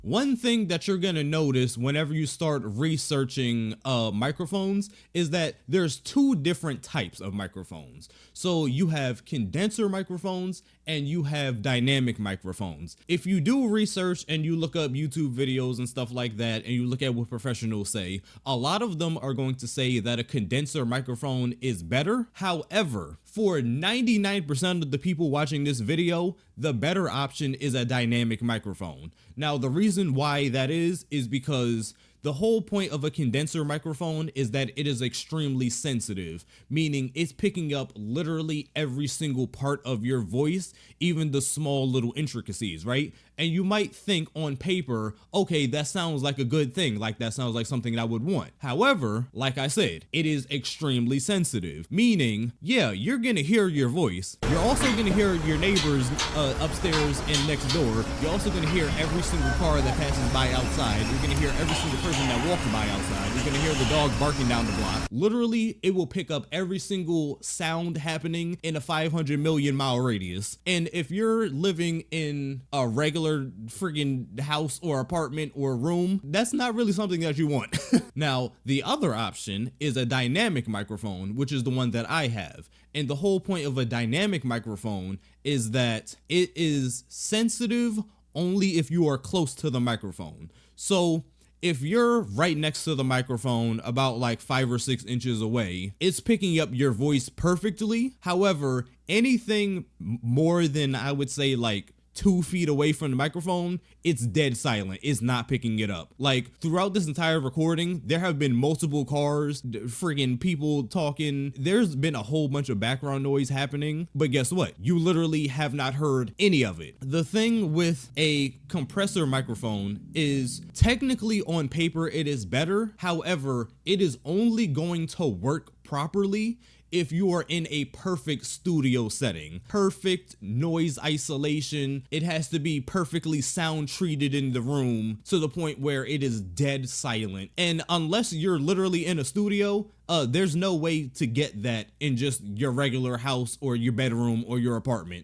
One thing that you're gonna notice whenever you start researching microphones is that there's two different types of microphones. So you have condenser microphones and you have dynamic microphones. If you do research and you look up YouTube videos and stuff like that, and you look at what professionals say, a lot of them are going to say that a condenser microphone is better. However, for 99% of the people watching this video, the better option is a dynamic microphone. Now, the reason why that is because the whole point of a condenser microphone is that it is extremely sensitive, meaning it's picking up literally every single part of your voice, even the small little intricacies, right? And you might think on paper, okay, that sounds like a good thing, like that sounds like something I would want. However, like I said, it is extremely sensitive, meaning, yeah, you're gonna hear your voice. You're also gonna hear your neighbors upstairs and next door. You're also gonna hear every single car that passes by outside. You're gonna hear every single person that walks by outside. You're gonna hear the dog barking down the block. Literally, it will pick up every single sound happening in a 500 million mile radius. And if you're living in a regular friggin' house or apartment or room, that's not really something that you want. Now, the other option is a dynamic microphone, which is the one that I have. And the whole point of a dynamic microphone is that it is sensitive only if you are close to the microphone. So if you're right next to the microphone, about like 5 or 6 inches away, it's picking up your voice perfectly. However, anything more than, I would say, like 2 feet away from the microphone, it's dead silent. It's not picking it up. Like, throughout this entire recording, there have been multiple cars, friggin' people talking. There's been a whole bunch of background noise happening, but guess what? You literally have not heard any of it. The thing with a compressor microphone is, technically on paper it is better. However, it is only going to work properly if you are in a perfect studio setting. Perfect noise isolation. It has to be perfectly sound treated in the room to the point where it is dead silent. And unless you're literally in a studio, there's no way to get that in just your regular house or your bedroom or your apartment.